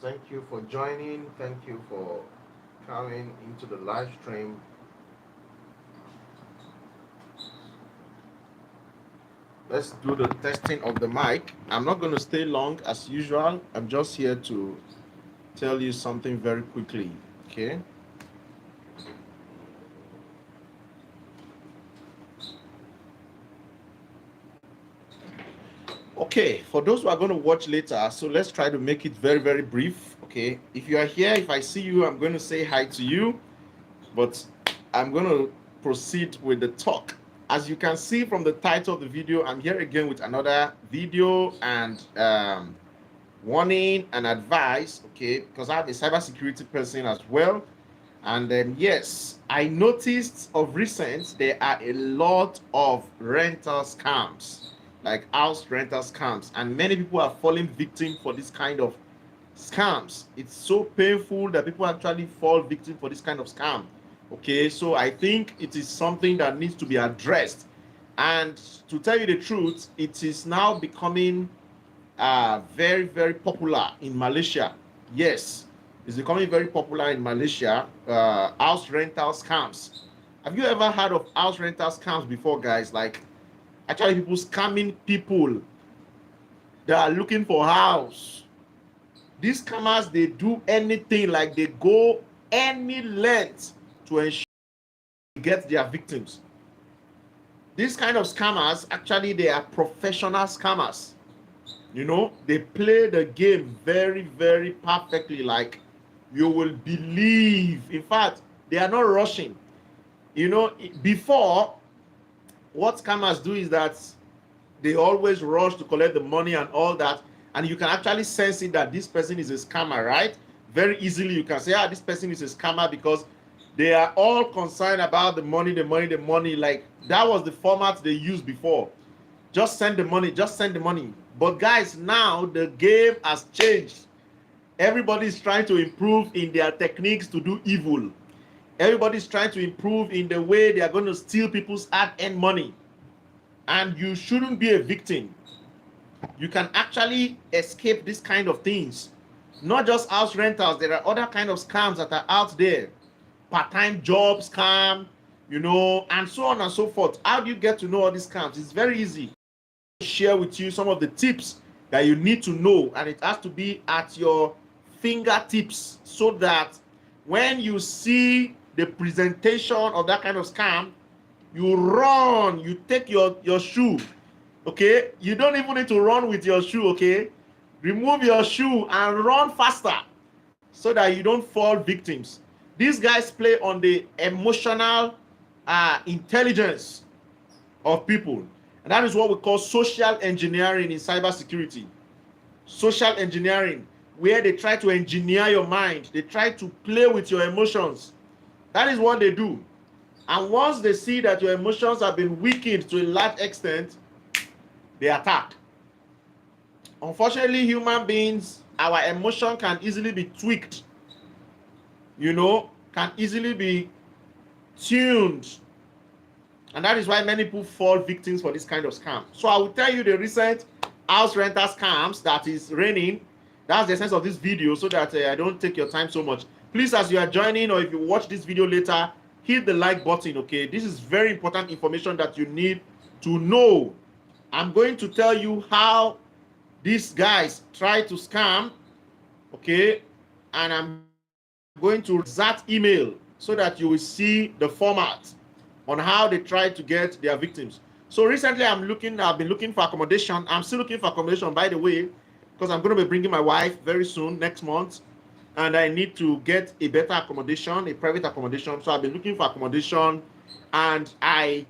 Thank you for joining. Thank you for coming into the live stream. Let's do the testing of the mic. I'm not going to stay long as usual. I'm just here to tell you something very quickly. Okay. Okay, for those who are going to watch later, so let's try to make it very, very brief. Okay. If you are here, if I see you, I'm going to say hi to you, but I'm going to proceed with the talk. As you can see from the title of the video, I'm here again with another video and warning and advice, okay, because I'm a cybersecurity person as well. And then, yes, I noticed of recent there are a lot of rental scams, like house rental scams, and many people are falling victim for this kind of scams. It's so painful that people actually fall victim for this kind of scam. Okay, so I think it is something that needs to be addressed. And to tell you the truth, it is now becoming very, very popular in Malaysia. Yes, it's becoming very popular in Malaysia. House rental scams. Have you ever heard of house rental scams before, guys? Like, actually, people scamming people that are looking for house. These scammers, they do anything, like they go any length to ensure they get their victims. These kind of scammers, actually, they are professional scammers. You know, they play the game very, very perfectly, like you will believe. In fact, they are not rushing. You know, before, what scammers do is that they always rush to collect the money and all that, and you can actually sense it that this person is a scammer, right? Very easily you can say, this person is a scammer, because they are all concerned about the money, the money, the money. Like, that was the format they used before. Just send the money, just send the money. But guys, now the game has changed. Everybody is trying to improve in their techniques to do evil. Everybody is trying to improve in the way they are going to steal people's hard-earned money. And you shouldn't be a victim. You can actually escape this kind of things. Not just house rentals, there are other kind of scams that are out there. Part-time job scam, you know, and so on and so forth. How do you get to know all these scams? It's very easy. Share with you some of the tips that you need to know, and it has to be at your fingertips, so that when you see the presentation of that kind of scam, you run, you take your shoe. Okay, you don't even need to run with your shoe. Okay, remove your shoe and run faster, so that you don't fall victims. These guys play on the emotional intelligence of people. And that is what we call social engineering in cybersecurity. Social engineering, where they try to engineer your mind. They try to play with your emotions. That is what they do. And once they see that your emotions have been weakened to a large extent, they attack. Unfortunately, human beings, our emotion can easily be tweaked. You know, can easily be tuned. And that is why many people fall victims for this kind of scam. So I will tell you the recent house rental scams that is raining. That's the sense of this video, so that I don't take your time so much. Please, as you are joining, or if you watch this video later, hit the like button, okay? This is very important information that you need to know. I'm going to tell you how these guys try to scam, okay? And I'm going to that email so that you will see the format on how they try to get their victims. So recently I've been looking for accommodation. I'm still looking for accommodation, by the way, because I'm going to be bringing my wife very soon, next month, and I need to get a better accommodation, a private accommodation. So I've been looking for accommodation, and I,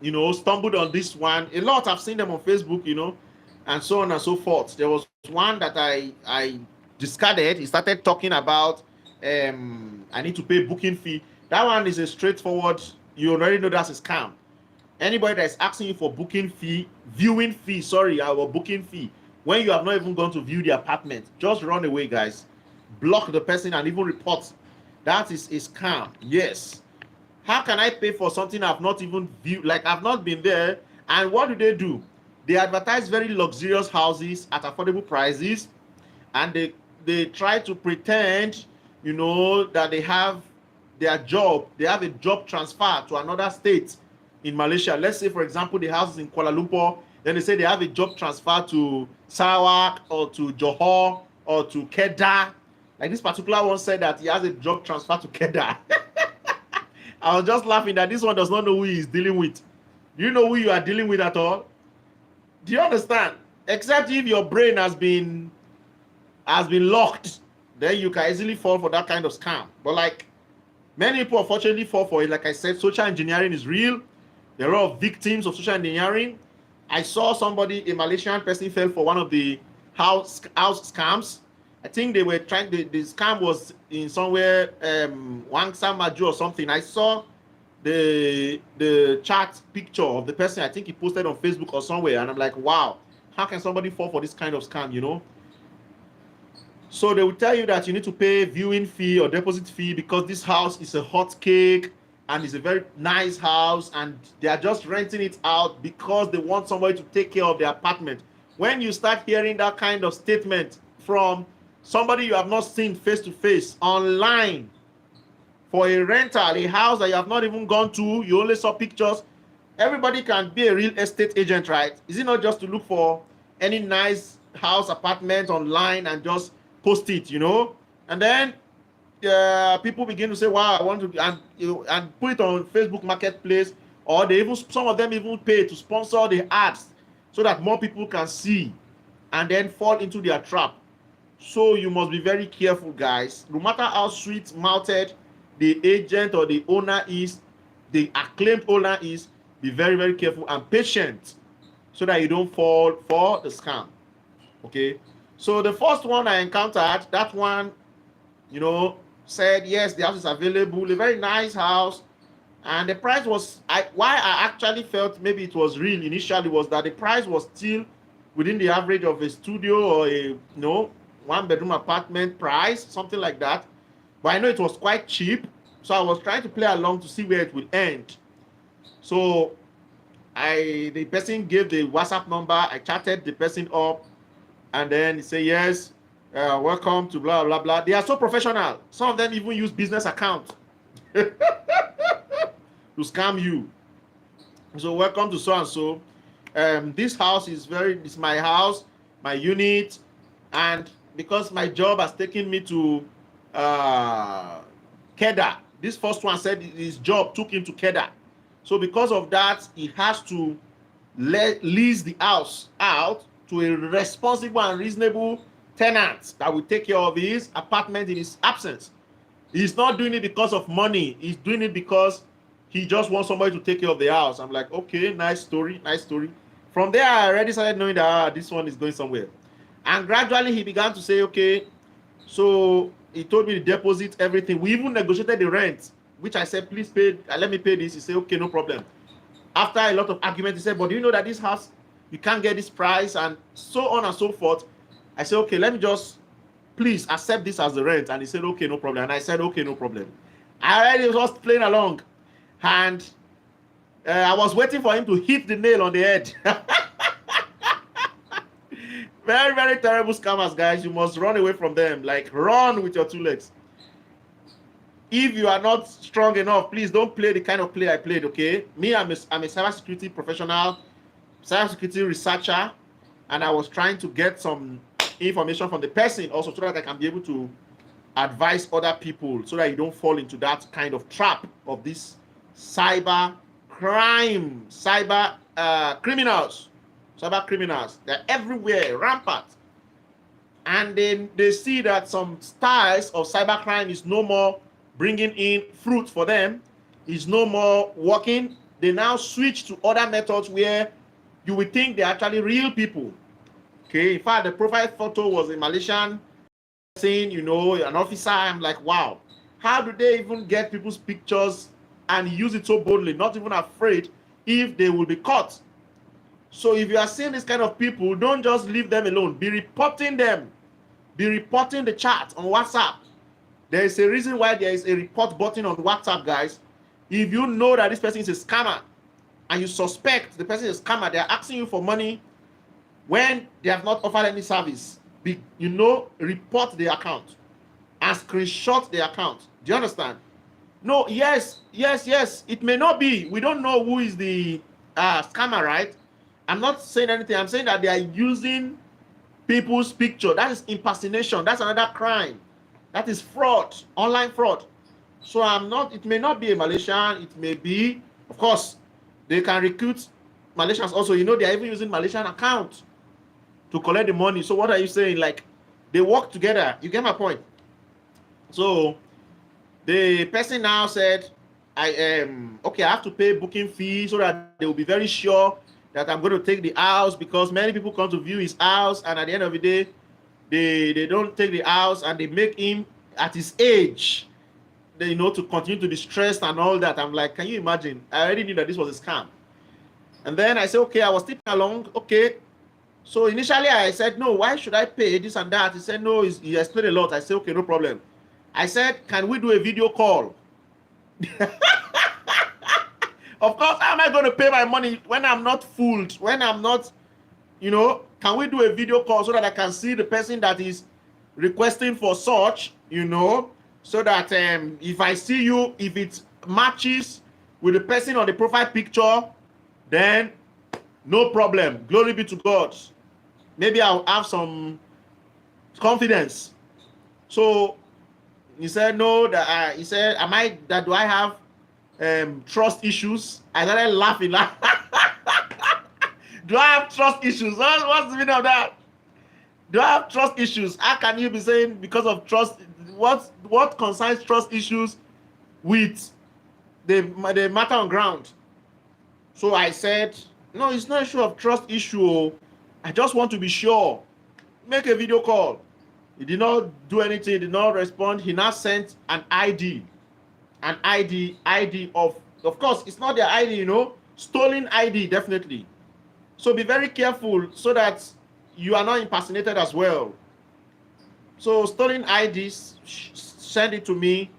you know, stumbled on this one. A lot, I've seen them on Facebook, you know, and so on and so forth. There was one that I discarded. He started talking about I need to pay booking fee. That one is a straightforward, you already know that's a scam. Anybody that is asking you for booking fee, viewing fee, sorry, our booking fee, when you have not even gone to view the apartment, just run away, guys. Block the person and even report. That is a scam. Yes. How can I pay for something I've not even viewed? Like, I've not been there. And what do? They advertise very luxurious houses at affordable prices, and they they try to pretend, you know, that they have their job, they have a job transfer to another state in Malaysia. Let's say, for example, the house is in Kuala Lumpur, then they say they have a job transfer to Sarawak or to Johor or to Kedah. Like this particular one said that he has a job transfer to Kedah. I was just laughing that this one does not know who he is dealing with. Do you know who you are dealing with at all? Do you understand? Except if your brain has been locked, then you can easily fall for that kind of scam. But like many people unfortunately fall for it. Like I said, social engineering is real. There are a lot of victims of social engineering. I saw somebody, a Malaysian person, fell for one of the house scams. I think they were trying, the scam was in somewhere, Wangsa Maju or something. I saw the chat picture of the person. I think he posted on Facebook or somewhere. And I'm like, wow, how can somebody fall for this kind of scam, you know? So they will tell you that you need to pay viewing fee or deposit fee because this house is a hot cake and it's a very nice house and they are just renting it out because they want somebody to take care of their apartment. When you start hearing that kind of statement from somebody you have not seen face to face online for a rental, a house that you have not even gone to, you only saw pictures, everybody can be a real estate agent, right? Is it not just to look for any nice house, apartment online and just post it, you know? And then people begin to say, wow, I want to, and put it on Facebook Marketplace, or they even, some of them even pay to sponsor the ads so that more people can see and then fall into their trap. So you must be very careful, guys. No matter how sweet-mouthed the agent or the owner is, the acclaimed owner is, be very, very careful and patient so that you don't fall for the scam. Okay? So the first one I encountered, that one, you know, said, yes, the house is available, a very nice house. And the price was, why I actually felt maybe it was real initially was that the price was still within the average of a studio or a, you know, one-bedroom apartment price, something like that. But I know it was quite cheap. So I was trying to play along to see where it would end. So the person gave the WhatsApp number. I chatted the person up. And then he said, yes, welcome to blah, blah, blah. They are so professional. Some of them even use business account to scam you. So welcome to so-and-so. This house is it's my house, my unit. And because my job has taken me to Kedah, this first one said his job took him to Kedah. So because of that, he has to lease the house out to a responsible and reasonable tenant that will take care of his apartment in his absence. He's not doing it because of money. He's doing it because he just wants somebody to take care of the house. I'm like, okay, nice story, nice story. From there, I already started knowing that this one is going somewhere. And gradually, he began to say, okay, so he told me the deposit, everything. We even negotiated the rent, which I said, please pay, let me pay this. He said, okay, no problem. After a lot of argument, he said, but do you know that this house, you can't get this price and so on and so forth. I said, okay, let me just please accept this as the rent. And he said, okay, no problem. And I said, okay, no problem. I already was just playing along. And I was waiting for him to hit the nail on the head. Very, very terrible scammers, guys. You must run away from them. Like, run with your two legs. If you are not strong enough, please don't play the kind of play I played, okay? Me, I'm a cybersecurity professional, cybersecurity researcher, and I was trying to get some information from the person also so that I can be able to advise other people so that you don't fall into that kind of trap of this cyber crime, cyber criminals. Cyber criminals, they're everywhere, rampant. And then they see that some styles of cybercrime is no more bringing in fruit for them, is no more working. They now switch to other methods where you would think they're actually real people. Okay, in fact, the profile photo was a Malaysian saying, you know, an officer. I'm like, wow, how do they even get people's pictures and use it so boldly, not even afraid if they will be caught? So if you are seeing this kind of people, don't just leave them alone. Be reporting them. Be reporting the chat on WhatsApp. There is a reason why there is a report button on WhatsApp, guys. If you know that this person is a scammer and you suspect the person is a scammer, they are asking you for money when they have not offered any service. report the account and screenshot the account. Do you understand? No, yes. It may not be. We don't know who is the scammer, right? I'm not saying anything. I'm saying that they are using people's picture. That is impersonation. That's another crime. That is fraud, online fraud. So it may not be a Malaysian. It may be, of course, they can recruit Malaysians also. They are even using Malaysian account to collect the money. So what are you saying? Like, they work together. You get my point? So the person now said, I have to pay booking fee so that they will be very sure that I'm going to take the house, because many people come to view his house, and at the end of the day, they don't take the house, and they make him at his age, to continue to be stressed and all that. I'm like, can you imagine? I already knew that this was a scam. And then I said, okay, I was thinking along, okay. So initially I said, no, why should I pay this and that? He said, no, he explained a lot. I said, okay, no problem. I said, can we do a video call? Of course, how am I going to pay my money when I'm not fooled? When I'm not, can we do a video call so that I can see the person that is requesting for such, so that if I see you, if it matches with the person on the profile picture, then no problem. Glory be to God. Maybe I'll have some confidence. So he said, no, he said, do I have trust issues? I started laughing. Do I have trust issues? What's the meaning of that? Do I have trust issues? How can you be saying because of trust? What concerns trust issues with the matter on ground? So I said, no, it's not an issue of trust issue. I just want to be sure. Make a video call. He did not do anything. He did not respond. He now sent an ID. An ID of course, it's not their ID, stolen ID, definitely. So be very careful so that you are not impersonated as well. So stolen IDs, send it to me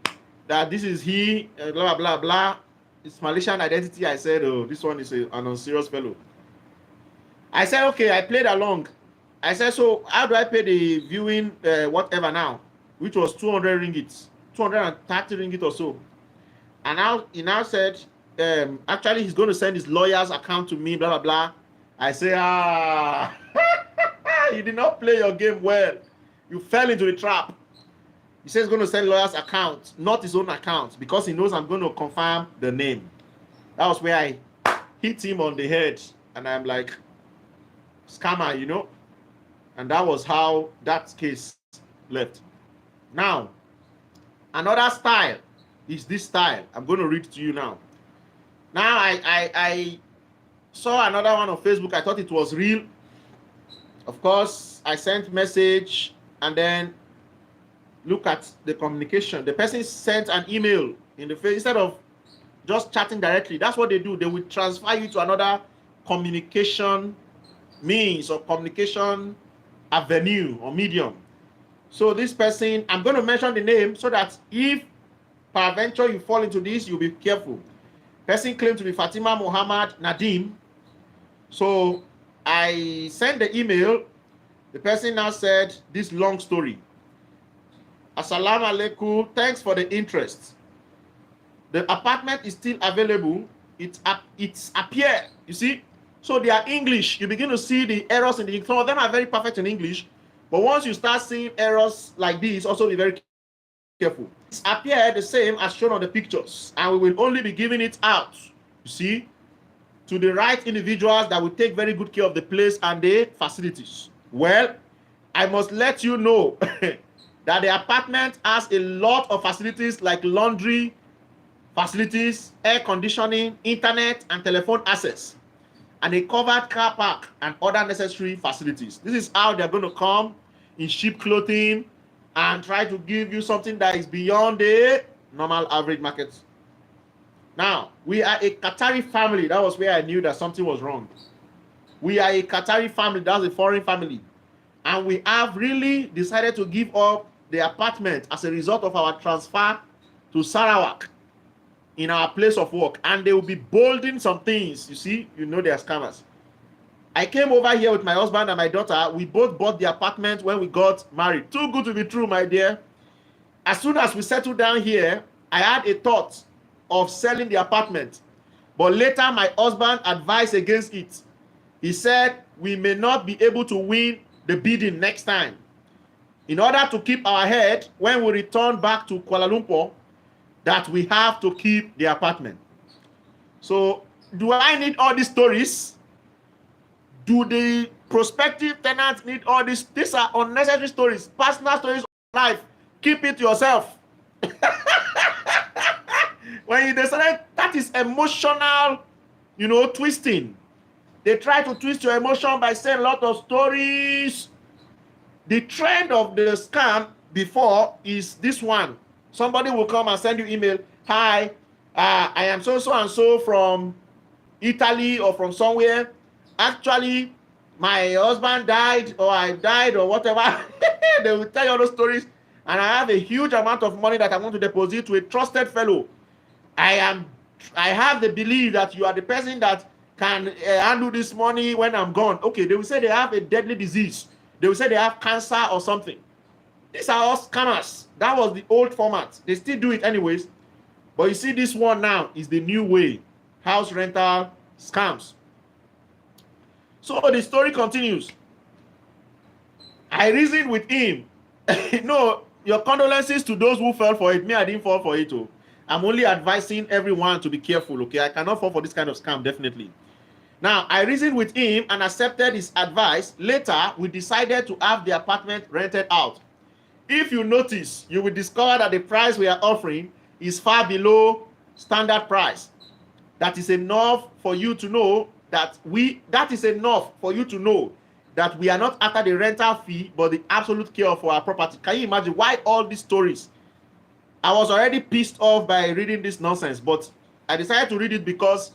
that this is he, blah, blah, blah. It's Malaysian identity. I said, oh, this one is an unserious fellow. I said, okay, I played along. I said, so how do I pay the viewing whatever now? Which was 200 ringgit, 230 ringgit or so. And now he now said, actually, he's going to send his lawyer's account to me, blah, blah, blah. I say, you did not play your game well. You fell into the trap. He says he's going to send lawyer's account, not his own account, because he knows I'm going to confirm the name. That was where I hit him on the head. And I'm like, scammer, And that was how that case left. Now, another style is this style. I'm going to read it to you now. Now, I saw another one on Facebook. I thought it was real. Of course, I sent message and then look at the communication. The person sent an email in the face instead of just chatting directly. That's what they do. They will transfer you to another communication means or communication avenue or medium. So this person, I'm going to mention the name so that if peradventure you fall into this, you'll be careful. Person claimed to be Fatima Muhammad Nadim. So I sent the email. The person now said this long story. Assalamu alaikum. Thanks for the interest. The apartment is still available. It's appear. You see? So they are English. You begin to see the errors in the English. Some of them are very perfect in English. But once you start seeing errors like this, also be very careful. It's appear the same as shown on the pictures. And we will only be giving it out, you see, to the right individuals that will take very good care of the place and the facilities. Well, I must let you know that the apartment has a lot of facilities like laundry facilities, air conditioning, internet, and telephone access, and a covered car park and other necessary facilities. This is how they're going to come in cheap clothing and try to give you something that is beyond the normal average market. Now, we are a Qatari family. That was where I knew that something was wrong. We are a Qatari family. That's a foreign family. And we have really decided to give up the apartment as a result of our transfer to Sarawak in our place of work. And they will be bolding some things. You see, they are scammers. I came over here with my husband and my daughter. We both bought the apartment when we got married. Too good to be true, my dear. As soon as we settled down here, I had a thought of selling the apartment. But later, my husband advised against it. He said, we may not be able to win the bidding next time. In order to keep our head when we return back to Kuala Lumpur, that we have to keep the apartment. So, do I need all these stories? Do the prospective tenants need all this? These are unnecessary stories, personal stories of life. Keep it to yourself. When you decide, that is emotional, twisting. They try to twist your emotion by saying a lot of stories. The trend of the scam before is this one. Somebody will come and send you email. Hi, I am so and so from Italy or from somewhere. Actually, my husband died or I died or whatever. They will tell you all those stories. And I have a huge amount of money that I want to deposit to a trusted fellow. I have the belief that you are the person that can handle this money when I'm gone. Okay, they will say they have a deadly disease. They will say they have cancer or something. These are all scammers. That was the old format. They still do it anyways. But you see, this one now is the new way. House rental scams. So the story continues. I reasoned with him. No, your condolences to those who fell for it. Me, I didn't fall for it. Oh. I'm only advising everyone to be careful, okay? I cannot fall for this kind of scam, definitely. Now, I reasoned with him and accepted his advice. Later, we decided to have the apartment rented out. If you notice, you will discover that the price we are offering is far below standard price. That is enough for you to know that we are not after the rental fee, but the absolute care for our property. Can you imagine why all these stories? I was already pissed off by reading this nonsense, but I decided to read it because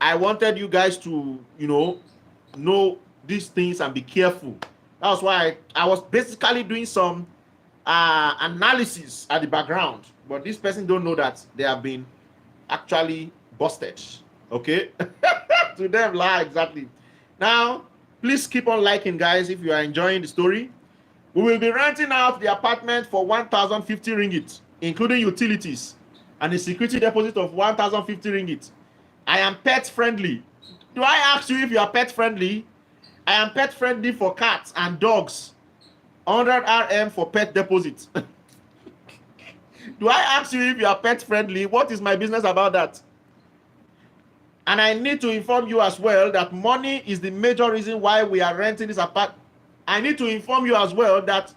I wanted you guys to, know these things and be careful. That was why I was basically doing some analysis at the background. But this person don't know that they have been actually busted. Okay? To them, lie, exactly. Now, please keep on liking, guys, if you are enjoying the story. We will be renting out the apartment for 1,050 ringgit, including utilities, and a security deposit of 1,050 ringgit. I am pet friendly. Do I ask you if you are pet friendly? I am pet friendly for cats and dogs. 100 RM for pet deposit. Do I ask you if you are pet friendly? What is my business about that? And I need to inform you as well that money is the major reason why we are renting this apartment. I need to inform you as well that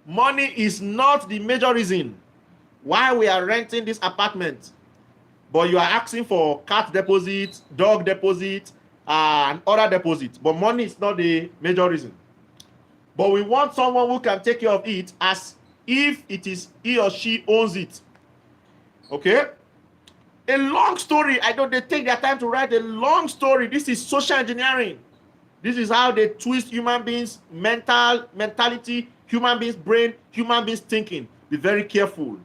money is not the major reason why we are renting this apartment. But you are asking for cat deposit, dog deposit, and other deposit. But money is not the major reason. But we want someone who can take care of it as if it is he or she owns it. Okay? A long story. I know they take their time to write a long story. This is social engineering. This is how they twist human beings' mentality, human beings' brain, human beings' thinking. Be very careful.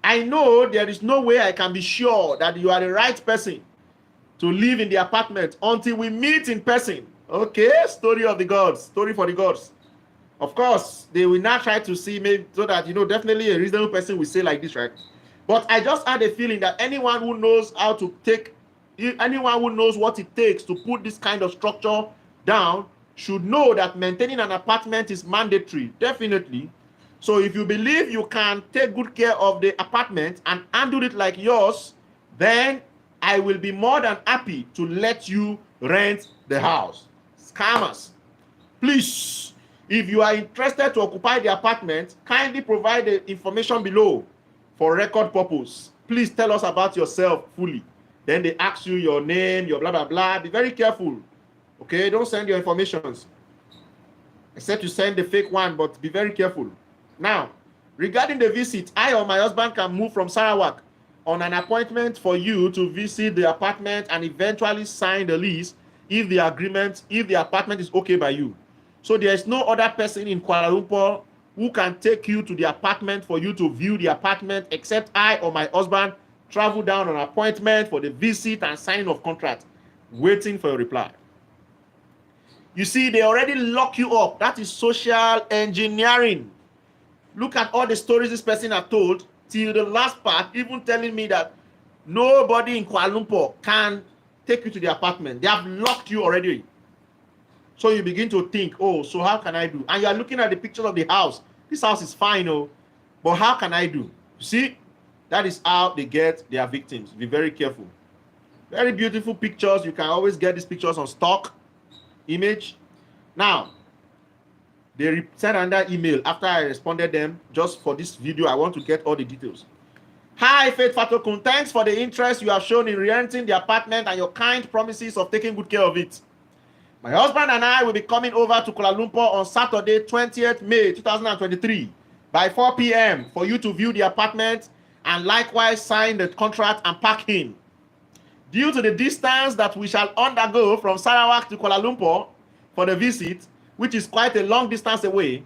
I know there is no way I can be sure that you are the right person to live in the apartment until we meet in person. Okay? Story of the gods. Story for the gods. Of course, they will not try to see me so that, definitely a reasonable person will say like this, right? But I just had a feeling that anyone who knows what it takes to put this kind of structure down should know that maintaining an apartment is mandatory, definitely. So if you believe you can take good care of the apartment and handle it like yours, then I will be more than happy to let you rent the house. Scammers, please, if you are interested to occupy the apartment, kindly provide the information below for record purpose. Please tell us about yourself fully. Then they ask you your name, your blah, blah, blah. Be very careful. Okay, don't send your informations. Except you send the fake one, but be very careful. Now, regarding the visit, I or my husband can move from Sarawak on an appointment for you to visit the apartment and eventually sign the lease if the apartment is okay by you. So there is no other person in Kuala Lumpur who can take you to the apartment for you to view the apartment except I or my husband travel down on appointment for the visit and signing of contract. waiting for a reply. You see, they already lock you up. That is social engineering. Look at all the stories this person has told till the last part, even telling me that nobody in Kuala Lumpur can take you to the apartment. They have locked you already. So you begin to think, oh, so how can I do? And you are looking at the pictures of the house. This house is fine, oh, but how can I do? You see, that is how they get their victims. Be very careful. Very beautiful pictures. You can always get these pictures on stock image. Now, they sent another email after I responded them. Just for this video, I want to get all the details. Hi, Faith Fatokun. Thanks for the interest you have shown in renting the apartment and your kind promises of taking good care of it. My husband and I will be coming over to Kuala Lumpur on Saturday, 20th May 2023 by 4 p.m. for you to view the apartment and likewise sign the contract and pack in. Due to the distance that we shall undergo from Sarawak to Kuala Lumpur for the visit, which is quite a long distance away,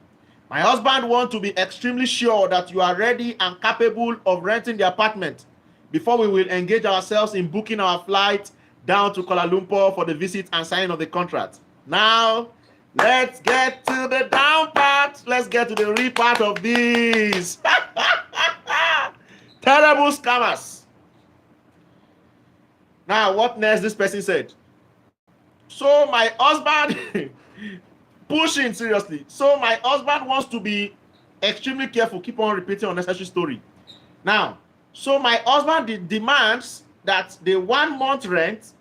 my husband wants to be extremely sure that you are ready and capable of renting the apartment before we will engage ourselves in booking our flight down to Kuala Lumpur for the visit and signing of the contract. Now, let's get to the down part. Let's get to the real part of this. Terrible scammers. Now, what next? This person said, so my husband, pushing seriously. So my husband wants to be extremely careful. Keep on repeating unnecessary story. Now, so my husband demands that the 1 month rent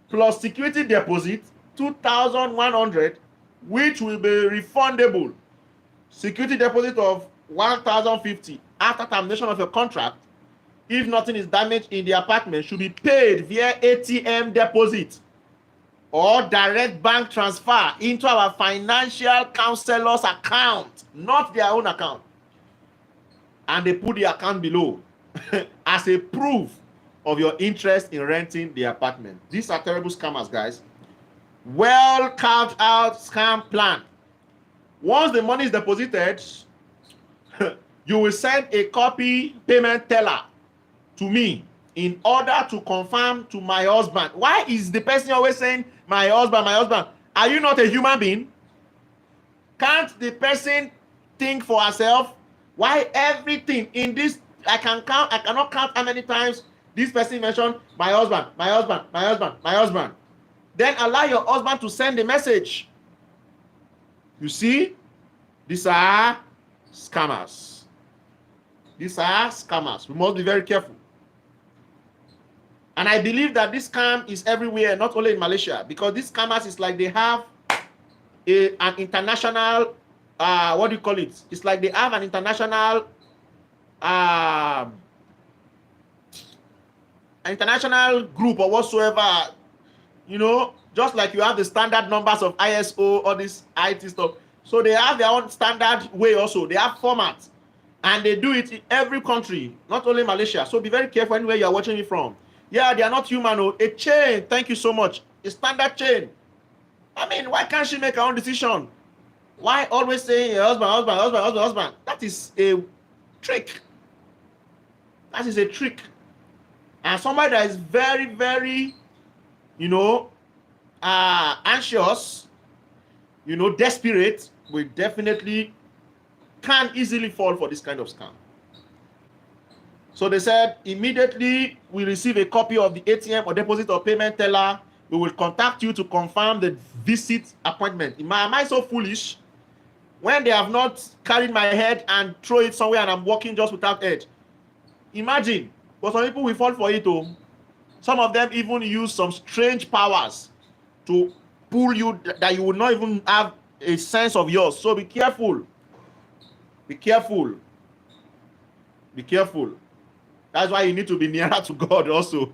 plus security deposit, 2,100, which will be refundable. Security deposit of 1,050 after termination of your contract. If nothing is damaged in the apartment, should be paid via ATM deposit or direct bank transfer into our financial counselor's account, not their own account. And they put the account below as a proof of your interest in renting the apartment. These are terrible scammers, guys. Well carved out scam plan. Once the money is deposited, you will send a copy payment teller to me in order to confirm to my husband. Why is the person always saying my husband, my husband? Are you not a human being? Can't the person think for herself? Why everything in this, I cannot count how many times this person mentioned my husband, my husband, my husband, my husband. Then allow your husband to send the message. You see, these are scammers. These are scammers. We must be very careful. And I believe that this scam is everywhere, not only in Malaysia, because these scammers is like they have an international, what do you call it? It's like they have an international, group or whatsoever, you know, just like you have the standard numbers of ISO, all this IT stuff. So they have their own standard way also. They have formats. And they do it in every country, not only Malaysia. So be very careful anywhere you are watching it from. Yeah, they are not human. A chain. Thank you so much. A standard chain. I mean, why can't she make her own decision? Why always saying husband, husband, husband, husband, husband? That is a trick. That is a trick. And somebody that is very, very, you know, anxious, you know, desperate, will definitely can easily fall for this kind of scam. So they said, immediately we receive a copy of the ATM or deposit or payment teller, we will contact you to confirm the visit appointment. Am I so foolish? When they have not carried my head and throw it somewhere and I'm walking just without head. Imagine. But some people will fall for it too. Some of them even use some strange powers to pull you that you will not even have a sense of yours. So be careful. Be careful. Be careful. That's why you need to be nearer to God also.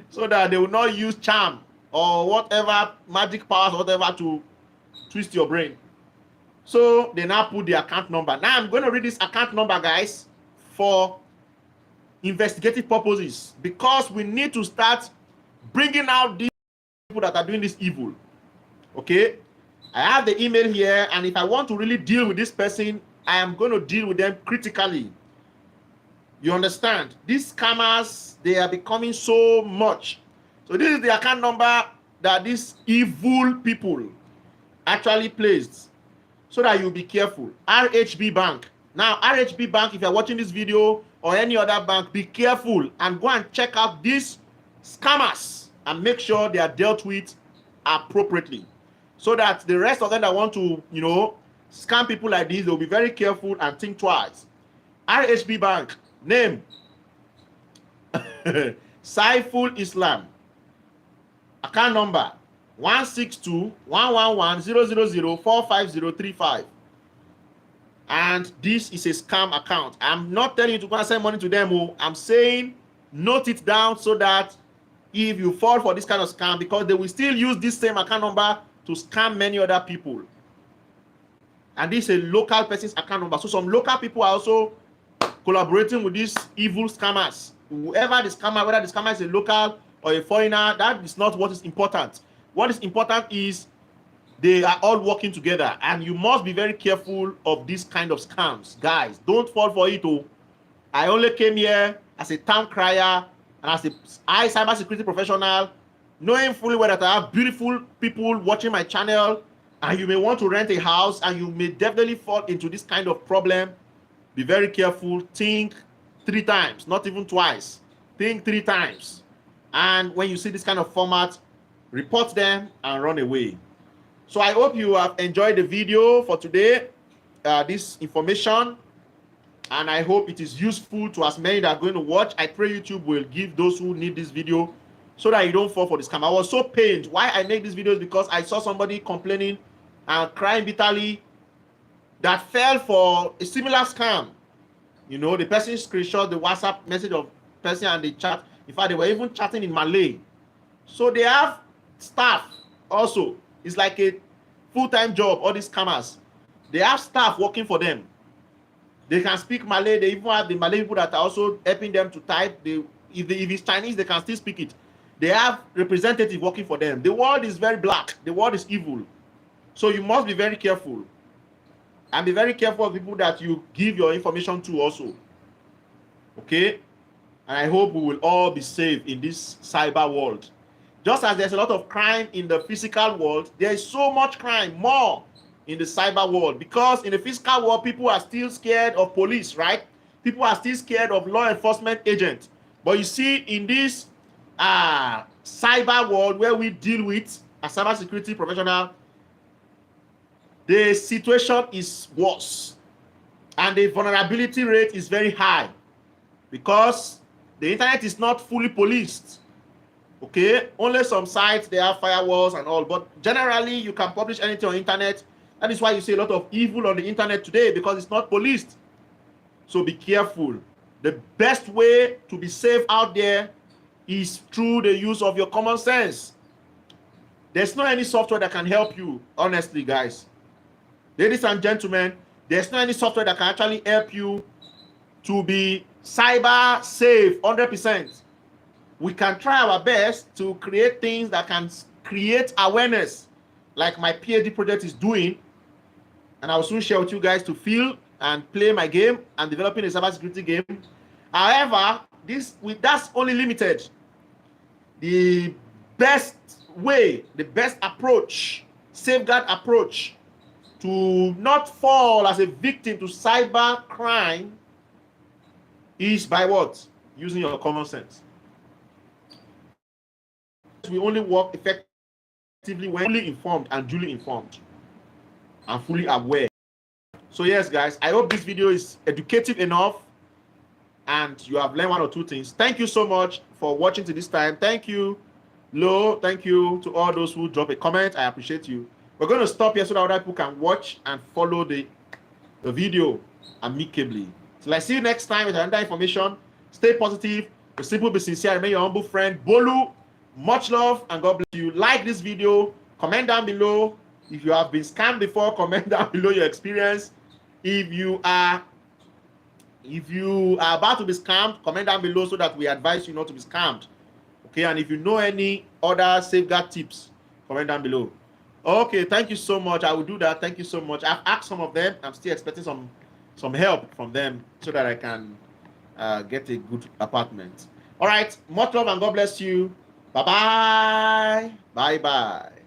So that they will not use charm or whatever, magic powers, whatever, to twist your brain. So they now put the account number. Now I'm going to read this account number, guys, for investigative purposes, because we need to start bringing out these people that are doing this evil. Okay? I have the email here, and if I want to really deal with this person, I am going to deal with them critically. You understand? These scammers, they are becoming so much. So this is the account number that these evil people actually placed, so that you be careful. RHB Bank. Now, RHB Bank, if you're watching this video, or any other bank, be careful and go and check out these scammers and make sure they are dealt with appropriately, so that the rest of them that want to, scam people like this, they'll be very careful and think twice. RHB Bank, name Saiful Islam. Account number 162-111-000-45035. And this is a scam account. I'm not telling you to go and send money to them. I'm saying note it down, so that if you fall for this kind of scam, because they will still use this same account number to scam many other people. And this is a local person's account number. So some local people are also collaborating with these evil scammers. Whoever the scammer, whether the scammer is a local or a foreigner, that is not what is important. What is important is they are all working together, and you must be very careful of this kind of scams. Guys, don't fall for it. I only came here as a town crier and as a cybersecurity professional, knowing fully well that I have beautiful people watching my channel, and you may want to rent a house, and you may definitely fall into this kind of problem. Be very careful. Think 3 times, not even twice. Think 3 times. And when you see this kind of format, report them and run away. So I hope you have enjoyed the video for today, this information, and I hope it is useful to as many that are going to watch. I pray YouTube will give those who need this video, so that you don't fall for the scam. I was so pained. Why I make these videos, because I saw somebody complaining and crying bitterly that fell for a similar scam. The person screenshot the WhatsApp message of person and they chat. In fact, they were even chatting in Malay. So they have staff also. It's like a full-time job, all these scammers. They have staff working for them. They can speak Malay. They even have the Malay people that are also helping them to type. If it's Chinese, they can still speak it. They have representatives working for them. The world is very black. The world is evil. So you must be very careful. And be very careful of people that you give your information to also. Okay? And I hope we will all be safe in this cyber world. Just as there's a lot of crime in the physical world, there is so much crime, more in the cyber world. Because in the physical world, people are still scared of police, right? People are still scared of law enforcement agents. But you see, in this cyber world where we deal with a cybersecurity professional, the situation is worse. And the vulnerability rate is very high. Because the internet is not fully policed. Okay, only some sites they have firewalls and all, but generally you can publish anything on the internet. That is why you see a lot of evil on the internet today, because it's not policed. So be careful. The best way to be safe out there is through the use of your common sense. There's not any software that can help you, honestly, guys. Ladies and gentlemen, there's not any software that can actually help you to be cyber safe 100%. We can try our best to create things that can create awareness, like my PhD project is doing, and I will soon share with you guys to feel and play my game and developing a cybersecurity game. However, that's only limited. The best way, the best approach, safeguard approach to not fall as a victim to cyber crime is by what? Using your common sense. We only work effectively when fully informed and duly informed and fully aware. So yes, guys, I hope this video is educative enough and you have learned 1 or 2 things. Thank you so much for watching to this time. Thank you, Lo. Thank you to all those who drop a comment. I appreciate you. We're going to stop here so that other people can watch and follow the video amicably. So I see you next time with another information. Stay positive. Be simple, be sincere. Remain your humble friend, Bolu. Much love and God bless you. Like this video, comment down below. If you have been scammed before, comment down below your experience. If you are about to be scammed, comment down below so that we advise you not to be scammed. Okay, and if you know any other safeguard tips, comment down below. Okay, thank you so much. I will do that. Thank you so much. I've asked some of them. I'm still expecting some help from them so that I can get a good apartment. All right, much love and God bless you. Bye bye. Bye bye.